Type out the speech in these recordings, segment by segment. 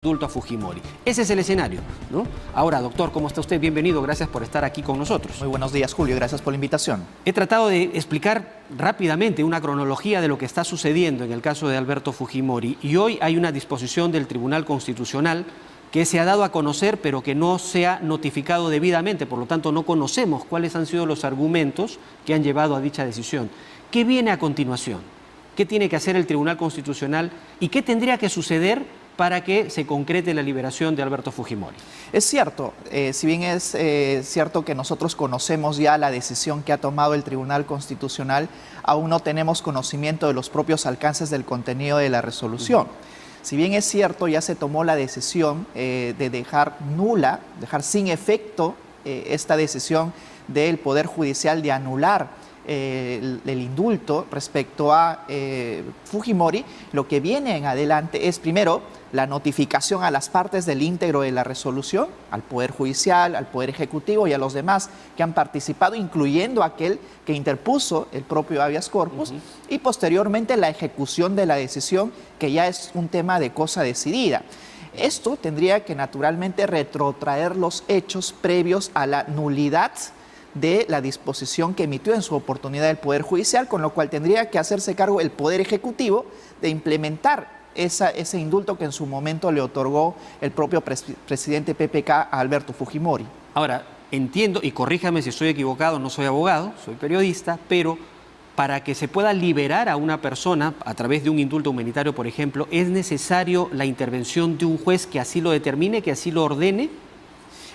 indulto a Fujimori. Ese es el escenario, ¿no? Ahora, doctor, ¿cómo está usted? Bienvenido, gracias por estar aquí con nosotros. Muy buenos días, Julio, gracias por la invitación. He tratado de explicar rápidamente una cronología de lo que está sucediendo en el caso de Alberto Fujimori, y hoy hay una disposición del Tribunal Constitucional que se ha dado a conocer, pero que no se ha notificado debidamente, por lo tanto no conocemos cuáles han sido los argumentos que han llevado a dicha decisión. ¿Qué viene a continuación? ¿Qué tiene que hacer el Tribunal Constitucional y qué tendría que suceder para que se concrete la liberación de Alberto Fujimori? Es cierto, si bien es cierto que nosotros conocemos ya la decisión que ha tomado el Tribunal Constitucional, aún no tenemos conocimiento de los propios alcances del contenido de la resolución. Si bien es cierto, ya se tomó la decisión de dejar nula, dejar sin efecto esta decisión del Poder Judicial de anular el indulto respecto a Fujimori, lo que viene en adelante es primero la notificación a las partes del íntegro de la resolución, al Poder Judicial, al Poder Ejecutivo y a los demás que han participado, incluyendo aquel que interpuso el propio habeas corpus, y posteriormente la ejecución de la decisión, que ya es un tema de cosa decidida. Esto tendría que naturalmente retrotraer los hechos previos a la nulidad de la disposición que emitió en su oportunidad el Poder Judicial, con lo cual tendría que hacerse cargo el Poder Ejecutivo de implementar ese indulto que en su momento le otorgó el propio presidente PPK a Alberto Fujimori. Ahora, entiendo, y corríjame si estoy equivocado, no soy abogado, soy periodista, pero para que se pueda liberar a una persona a través de un indulto humanitario, por ejemplo, ¿es necesario la intervención de un juez que así lo determine, que así lo ordene?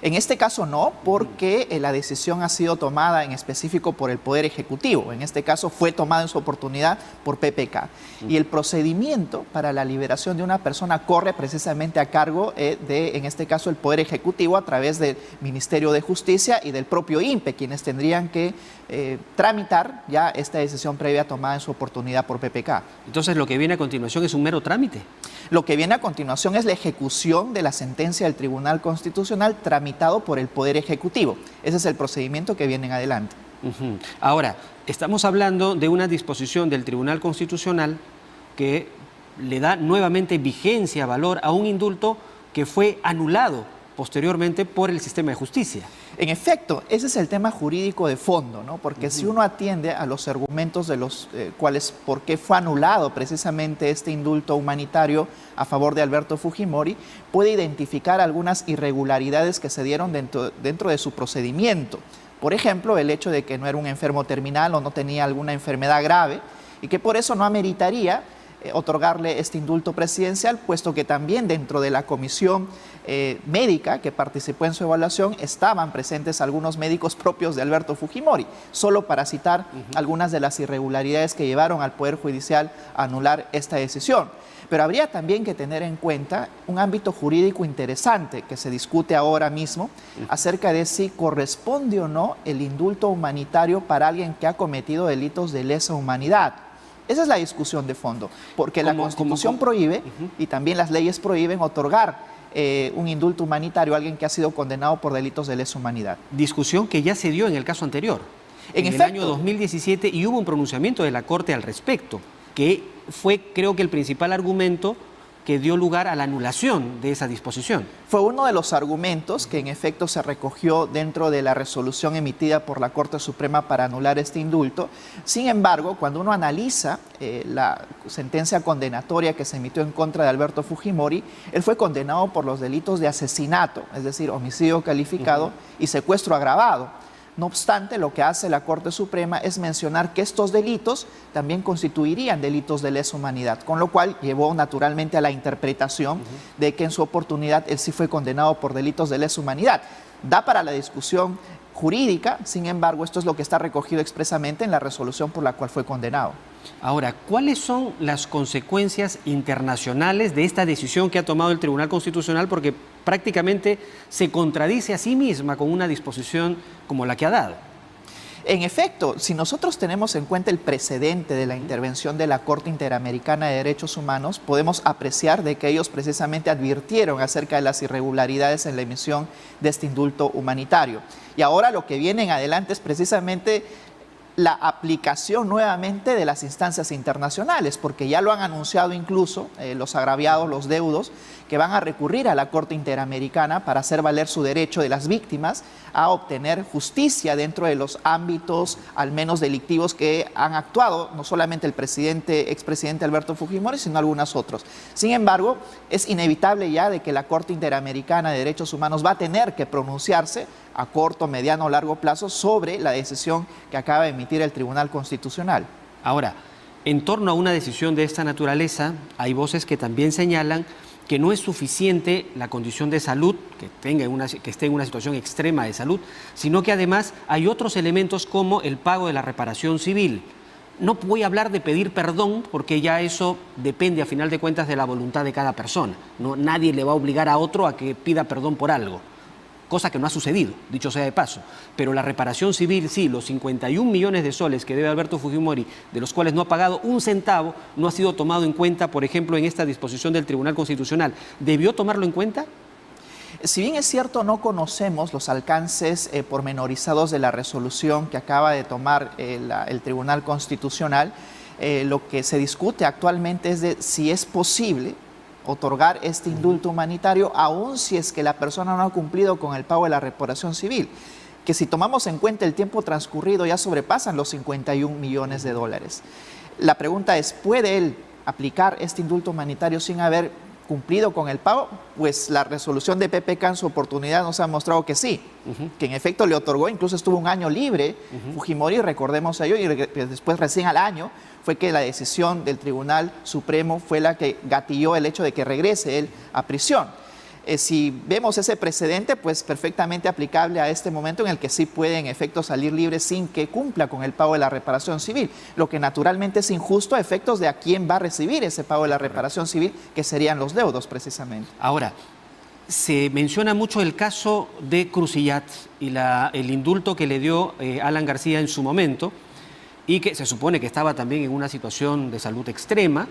En este caso no, porque la decisión ha sido tomada en específico por el Poder Ejecutivo. En este caso fue tomada en su oportunidad por PPK. Y el procedimiento para la liberación de una persona corre precisamente a cargo de, en este caso, el Poder Ejecutivo a través del Ministerio de Justicia y del propio INPE, quienes tendrían que tramitar ya esta decisión previa tomada en su oportunidad por PPK. Entonces, ¿lo que viene a continuación es un mero trámite? Lo que viene a continuación es la ejecución de la sentencia del Tribunal Constitucional tramitado por el Poder Ejecutivo. Ese es el procedimiento que viene en adelante. Ahora, estamos hablando de una disposición del Tribunal Constitucional que le da nuevamente vigencia, valor a un indulto que fue anulado posteriormente por el sistema de justicia. En efecto, ese es el tema jurídico de fondo, ¿no? Porque si uno atiende a los argumentos de los cuales, por qué fue anulado precisamente este indulto humanitario a favor de Alberto Fujimori, puede identificar algunas irregularidades que se dieron dentro de su procedimiento. Por ejemplo, el hecho de que no era un enfermo terminal o no tenía alguna enfermedad grave y que por eso no ameritaría otorgarle este indulto presidencial, puesto que también dentro de la comisión médica que participó en su evaluación estaban presentes algunos médicos propios de Alberto Fujimori, solo para citar algunas de las irregularidades que llevaron al Poder Judicial a anular esta decisión. Pero habría también que tener en cuenta un ámbito jurídico interesante que se discute ahora mismo acerca de si corresponde o no el indulto humanitario para alguien que ha cometido delitos de lesa humanidad. Esa es la discusión de fondo, porque la Constitución prohíbe y también las leyes prohíben otorgar un indulto humanitario a alguien que ha sido condenado por delitos de lesa humanidad. Discusión que ya se dio en el caso anterior, en el año 2017, y hubo un pronunciamiento de la Corte al respecto, que fue, creo que, el principal argumento que dio lugar a la anulación de esa disposición. Fue uno de los argumentos que en efecto se recogió dentro de la resolución emitida por la Corte Suprema para anular este indulto. Sin embargo, cuando uno analiza la sentencia condenatoria que se emitió en contra de Alberto Fujimori, él fue condenado por los delitos de asesinato, es decir, homicidio calificado y secuestro agravado. No obstante, lo que hace la Corte Suprema es mencionar que estos delitos también constituirían delitos de lesa humanidad, con lo cual llevó naturalmente a la interpretación de que en su oportunidad él sí fue condenado por delitos de lesa humanidad. Da para la discusión jurídica, sin embargo, esto es lo que está recogido expresamente en la resolución por la cual fue condenado. Ahora, ¿cuáles son las consecuencias internacionales de esta decisión que ha tomado el Tribunal Constitucional? Porque prácticamente se contradice a sí misma con una disposición como la que ha dado. En efecto, si nosotros tenemos en cuenta el precedente de la intervención de la Corte Interamericana de Derechos Humanos, podemos apreciar de que ellos precisamente advirtieron acerca de las irregularidades en la emisión de este indulto humanitario. Y ahora lo que viene en adelante es precisamente la aplicación nuevamente de las instancias internacionales, porque ya lo han anunciado incluso los agraviados, los deudos, que van a recurrir a la Corte Interamericana para hacer valer su derecho de las víctimas a obtener justicia dentro de los ámbitos, al menos delictivos, que han actuado, no solamente el expresidente Alberto Fujimori, sino algunos otros. Sin embargo, es inevitable ya de que la Corte Interamericana de Derechos Humanos va a tener que pronunciarse a corto, mediano o largo plazo sobre la decisión que acaba de emitir el Tribunal Constitucional. Ahora, en torno a una decisión de esta naturaleza, hay voces que también señalan que no es suficiente la condición de salud, que esté en una situación extrema de salud, sino que además hay otros elementos como el pago de la reparación civil. No voy a hablar de pedir perdón, porque ya eso depende a final de cuentas de la voluntad de cada persona. No, nadie le va a obligar a otro a que pida perdón por algo, cosa que no ha sucedido, dicho sea de paso. Pero la reparación civil, sí, los 51 millones de soles que debe Alberto Fujimori, de los cuales no ha pagado un centavo, no ha sido tomado en cuenta, por ejemplo, en esta disposición del Tribunal Constitucional. ¿Debió tomarlo en cuenta? Si bien es cierto, no conocemos los alcances pormenorizados de la resolución que acaba de tomar el Tribunal Constitucional, lo que se discute actualmente es de si es posible otorgar este indulto humanitario, aun si es que la persona no ha cumplido con el pago de la reparación civil, que si tomamos en cuenta el tiempo transcurrido ya sobrepasan los 51 millones de dólares. La pregunta es, ¿puede él aplicar este indulto humanitario sin haber cumplido con el pago? Pues la resolución de PPK en su oportunidad nos ha mostrado que sí, que en efecto le otorgó, incluso estuvo un año libre Fujimori, recordemos ello, y después recién al año fue que la decisión del Tribunal Supremo fue la que gatilló el hecho de que regrese él a prisión. Si vemos ese precedente, pues perfectamente aplicable a este momento en el que sí puede en efecto salir libre sin que cumpla con el pago de la reparación civil, lo que naturalmente es injusto a efectos de a quién va a recibir ese pago de la reparación civil, que serían los deudos precisamente. Ahora, se menciona mucho el caso de Crucillat y el indulto que le dio Alan García en su momento, y que se supone que estaba también en una situación de salud extrema,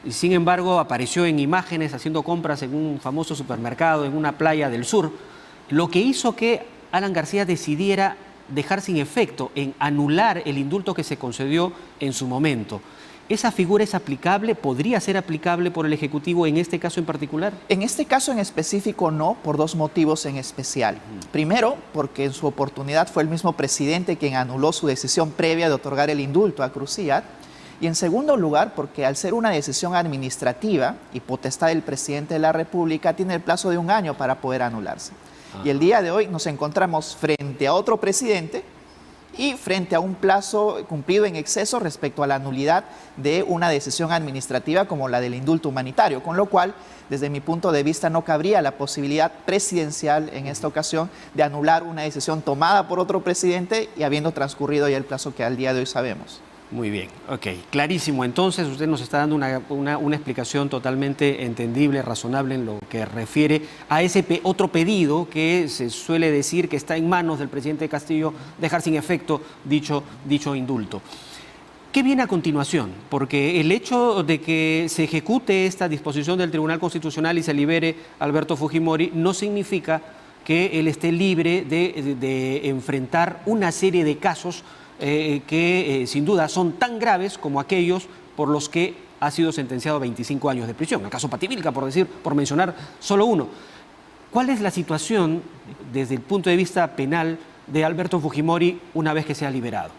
y sin embargo apareció en imágenes haciendo compras en un famoso supermercado en una playa del sur, lo que hizo que Alan García decidiera dejar sin efecto, en anular el indulto que se concedió en su momento. ¿Esa figura es aplicable? ¿Podría ser aplicable por el Ejecutivo en este caso en particular? En este caso en específico no, por dos motivos en especial. Primero, porque en su oportunidad fue el mismo presidente quien anuló su decisión previa de otorgar el indulto a Crucillat. Y en segundo lugar, porque al ser una decisión administrativa y potestad del presidente de la República, tiene el plazo de un año para poder anularse. Y el día de hoy nos encontramos frente a otro presidente y frente a un plazo cumplido en exceso respecto a la nulidad de una decisión administrativa como la del indulto humanitario, con lo cual, desde mi punto de vista, no cabría la posibilidad presidencial en esta ocasión de anular una decisión tomada por otro presidente y habiendo transcurrido ya el plazo que al día de hoy sabemos. Muy bien, ok, clarísimo. Entonces usted nos está dando una explicación totalmente entendible, razonable en lo que refiere a ese otro pedido que se suele decir que está en manos del presidente Castillo, dejar sin efecto dicho indulto. ¿Qué viene a continuación? Porque el hecho de que se ejecute esta disposición del Tribunal Constitucional y se libere a Alberto Fujimori no significa que él esté libre de enfrentar una serie de casos que sin duda son tan graves como aquellos por los que ha sido sentenciado a 25 años de prisión. El caso Pativilca, por mencionar solo uno. ¿Cuál es la situación desde el punto de vista penal de Alberto Fujimori una vez que sea liberado?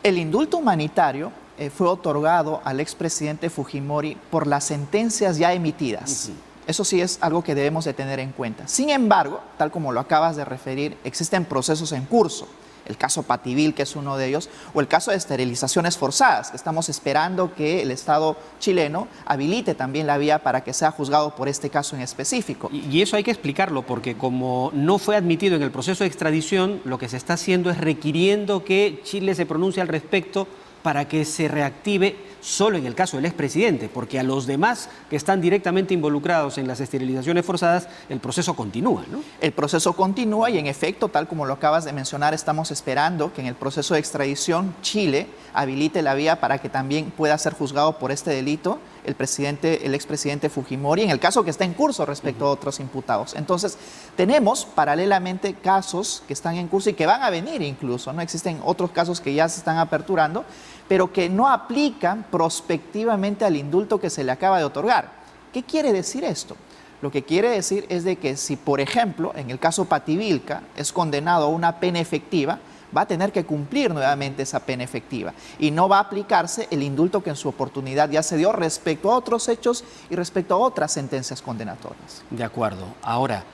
El indulto humanitario fue otorgado al expresidente Fujimori por las sentencias ya emitidas. Eso sí es algo que debemos de tener en cuenta. Sin embargo, tal como lo acabas de referir, existen procesos en curso. El caso Pativilca, que es uno de ellos, o el caso de esterilizaciones forzadas, que estamos esperando que el Estado chileno habilite también la vía para que sea juzgado por este caso en específico. Y eso hay que explicarlo, porque como no fue admitido en el proceso de extradición, lo que se está haciendo es requiriendo que Chile se pronuncie al respecto para que se reactive solo en el caso del expresidente, porque a los demás que están directamente involucrados en las esterilizaciones forzadas, el proceso continúa, ¿no? El proceso continúa y en efecto, tal como lo acabas de mencionar, estamos esperando que en el proceso de extradición Chile habilite la vía para que también pueda ser juzgado por este delito el expresidente Fujimori, en el caso que está en curso respecto a otros imputados. Entonces, tenemos paralelamente casos que están en curso y que van a venir incluso, ¿no? Existen otros casos que ya se están aperturando, pero que no aplican prospectivamente al indulto que se le acaba de otorgar. ¿Qué quiere decir esto? Lo que quiere decir es de que si, por ejemplo, en el caso Pativilca es condenado a una pena efectiva, va a tener que cumplir nuevamente esa pena efectiva y no va a aplicarse el indulto que en su oportunidad ya se dio respecto a otros hechos y respecto a otras sentencias condenatorias. De acuerdo. Ahora,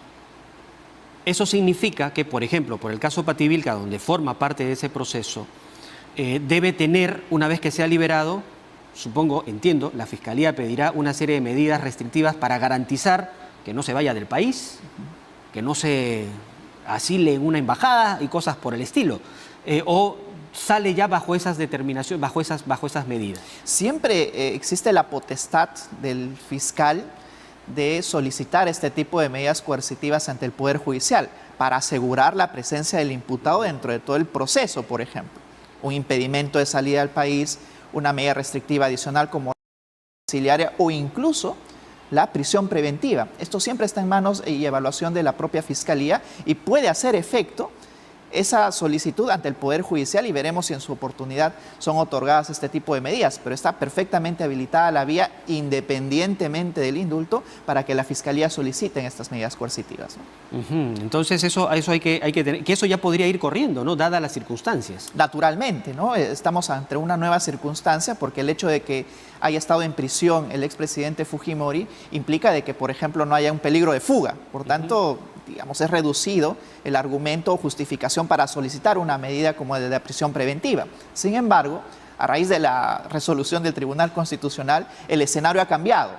eso significa que, por ejemplo, por el caso Pativilca, donde forma parte de ese proceso, debe tener, una vez que sea liberado, supongo, entiendo, la Fiscalía pedirá una serie de medidas restrictivas para garantizar que no se vaya del país, que no se asile en una embajada y cosas por el estilo, o sale ya bajo esas determinaciones, bajo esas medidas. Siempre existe la potestad del fiscal de solicitar este tipo de medidas coercitivas ante el Poder Judicial para asegurar la presencia del imputado dentro de todo el proceso, por ejemplo. Un impedimento de salida al país, una medida restrictiva adicional como domiciliaria o incluso la prisión preventiva. Esto siempre está en manos y evaluación de la propia Fiscalía y puede hacer efecto esa solicitud ante el Poder Judicial y veremos si en su oportunidad son otorgadas este tipo de medidas, pero está perfectamente habilitada la vía independientemente del indulto para que la Fiscalía solicite estas medidas coercitivas, ¿no? Entonces eso hay que tener, que eso ya podría ir corriendo, ¿no? Dadas las circunstancias. Naturalmente, ¿no? Estamos ante una nueva circunstancia porque el hecho de que haya estado en prisión el expresidente Fujimori implica de que, por ejemplo, no haya un peligro de fuga. Por tanto, digamos, es reducido el argumento o justificación para solicitar una medida como de la prisión preventiva. Sin embargo, a raíz de la resolución del Tribunal Constitucional, el escenario ha cambiado.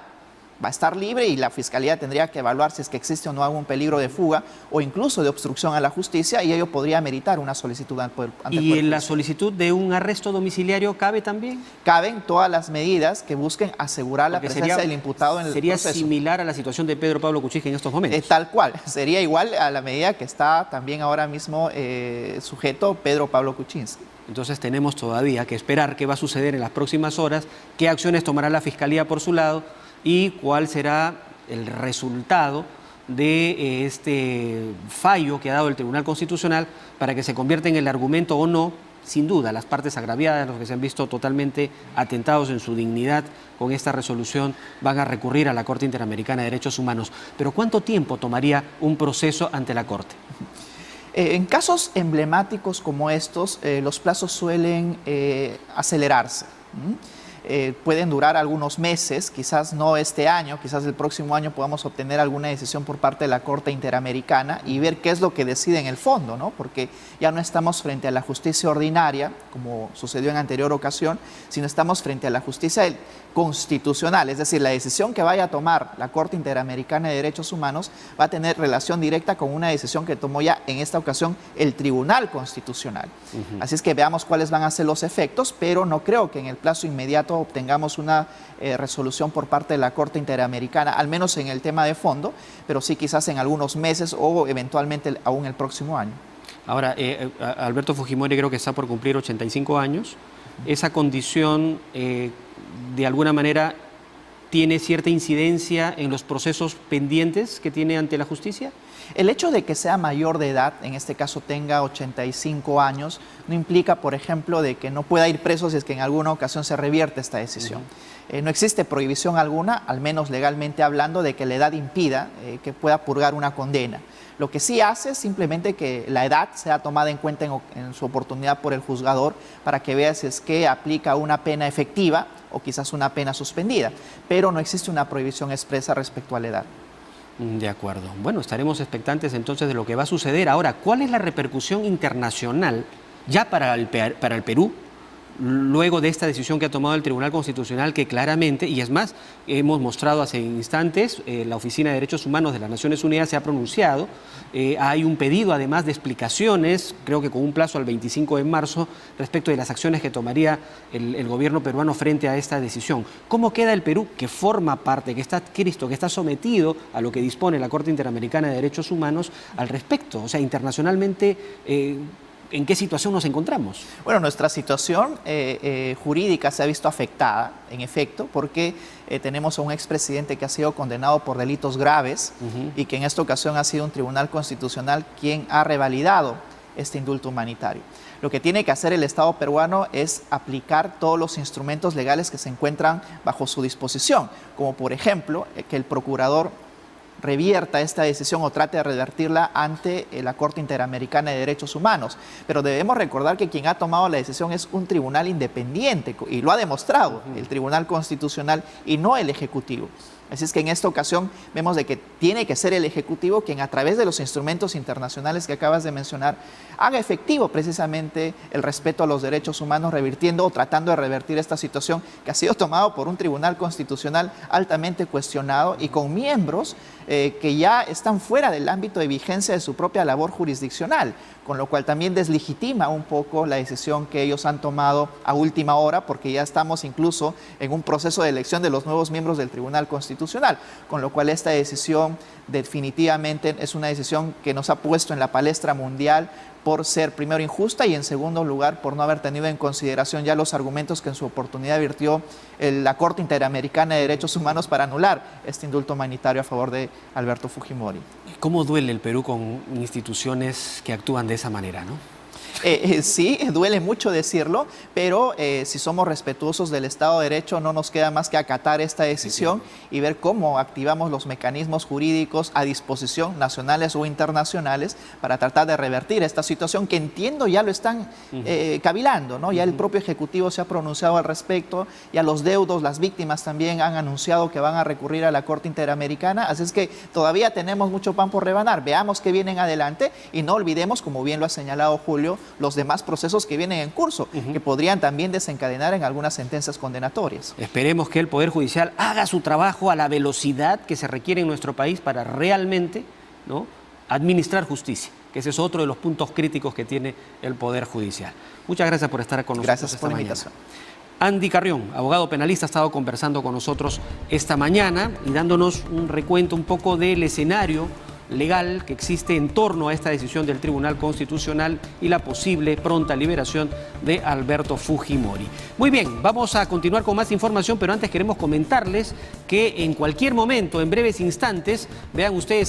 Va a estar libre y la Fiscalía tendría que evaluar si es que existe o no algún peligro de fuga o incluso de obstrucción a la justicia y ello podría meritar una solicitud ante el Poder ¿Y en la solicitud de un arresto domiciliario cabe también? Caben todas las medidas que busquen asurar la presencia del imputado en el proceso. Sería similar a la situación de Pedro Pablo Kuczynski en estos momentos. Tal cual, sería igual a la medida que está también ahora mismo sujeto Pedro Pablo Kuczynski. Entonces tenemos todavía que esperar qué va a suceder en las próximas horas, qué acciones tomará la Fiscalía por su lado y cuál será el resultado de este fallo que ha dado el Tribunal Constitucional para que se convierta en el argumento o no. Sin duda, las partes agraviadas, los que se han visto totalmente atentados en su dignidad con esta resolución, van a recurrir a la Corte Interamericana de Derechos Humanos. Pero ¿cuánto tiempo tomaría un proceso ante la Corte? En casos emblemáticos como estos, los plazos suelen acelerarse. Pueden durar algunos meses, quizás no este año, quizás el próximo año podamos obtener alguna decisión por parte de la Corte Interamericana y ver qué es lo que decide en el fondo, ¿no? Porque ya no estamos frente a la justicia ordinaria, como sucedió en anterior ocasión, sino estamos frente a la justicia constitucional, es decir, la decisión que vaya a tomar la Corte Interamericana de Derechos Humanos va a tener relación directa con una decisión que tomó ya en esta ocasión el Tribunal Constitucional. Así es que veamos cuáles van a ser los efectos, pero no creo que en el plazo inmediato obtengamos una resolución por parte de la Corte Interamericana, al menos en el tema de fondo, pero sí quizás en algunos meses o eventualmente aún el próximo año. Ahora, Alberto Fujimori creo que está por cumplir 85 años. Esa condición, de alguna manera, ¿tiene cierta incidencia en los procesos pendientes que tiene ante la justicia? El hecho de que sea mayor de edad, en este caso tenga 85 años, no implica, por ejemplo, de que no pueda ir preso si es que en alguna ocasión se revierte esta decisión. No existe prohibición alguna, al menos legalmente hablando, de que la edad impida que pueda purgar una condena. Lo que sí hace es simplemente que la edad sea tomada en cuenta en su oportunidad por el juzgador para que vea si es que aplica una pena efectiva o quizás una pena suspendida, pero no existe una prohibición expresa respecto a la edad. De acuerdo. Bueno, estaremos expectantes entonces de lo que va a suceder. Ahora, ¿cuál es la repercusión internacional ya para el Perú luego de esta decisión que ha tomado el Tribunal Constitucional, que claramente, y es más, hemos mostrado hace instantes, la Oficina de Derechos Humanos de las Naciones Unidas se ha pronunciado, hay un pedido además de explicaciones, creo que con un plazo al 25 de marzo, respecto de las acciones que tomaría el gobierno peruano frente a esta decisión. ¿Cómo queda el Perú, que forma parte, que está adscrito, que está sometido a lo que dispone la Corte Interamericana de Derechos Humanos al respecto? O sea, internacionalmente, ¿En qué situación nos encontramos? Bueno, nuestra situación jurídica se ha visto afectada, en efecto, porque tenemos a un expresidente que ha sido condenado por delitos graves y que en esta ocasión ha sido un tribunal constitucional quien ha revalidado este indulto humanitario. Lo que tiene que hacer el Estado peruano es aplicar todos los instrumentos legales que se encuentran bajo su disposición, como por ejemplo que el procurador revierta esta decisión o trate de revertirla ante la Corte Interamericana de Derechos Humanos. Pero debemos recordar que quien ha tomado la decisión es un tribunal independiente y lo ha demostrado el Tribunal Constitucional y no el Ejecutivo. Así es que en esta ocasión vemos de que tiene que ser el Ejecutivo quien a través de los instrumentos internacionales que acabas de mencionar haga efectivo precisamente el respeto a los derechos humanos, revirtiendo o tratando de revertir esta situación que ha sido tomado por un Tribunal Constitucional altamente cuestionado y con miembros que ya están fuera del ámbito de vigencia de su propia labor jurisdiccional, con lo cual también deslegitima un poco la decisión que ellos han tomado a última hora, porque ya estamos incluso en un proceso de elección de los nuevos miembros del Tribunal Constitucional, con lo cual esta decisión definitivamente es una decisión que nos ha puesto en la palestra mundial por ser primero injusta y en segundo lugar por no haber tenido en consideración ya los argumentos que en su oportunidad virtió la Corte Interamericana de Derechos Humanos para anular este indulto humanitario a favor de Alberto Fujimori. ¿Cómo duele el Perú con instituciones que actúan de esa manera, no? Sí, duele mucho decirlo, pero si somos respetuosos del Estado de Derecho no nos queda más que acatar esta decisión y ver cómo activamos los mecanismos jurídicos a disposición, nacionales o internacionales, para tratar de revertir esta situación que entiendo ya lo están cavilando, ¿no? Ya el propio Ejecutivo se ha pronunciado al respecto, ya los deudos, las víctimas también han anunciado que van a recurrir a la Corte Interamericana, así es que todavía tenemos mucho pan por rebanar. Veamos qué vienen adelante y no olvidemos, como bien lo ha señalado Julio, los demás procesos que vienen en curso, que podrían también desencadenar en algunas sentencias condenatorias. Esperemos que el Poder Judicial haga su trabajo a la velocidad que se requiere en nuestro país para realmente, ¿no?, administrar justicia, que ese es otro de los puntos críticos que tiene el Poder Judicial. Muchas gracias por estar con nosotros. Gracias por la invitación. Andy Carrión, abogado penalista, ha estado conversando con nosotros esta mañana y dándonos un recuento un poco del escenario legal que existe en torno a esta decisión del Tribunal Constitucional y la posible pronta liberación de Alberto Fujimori. Muy bien, vamos a continuar con más información, pero antes queremos comentarles que en cualquier momento, en breves instantes, vean ustedes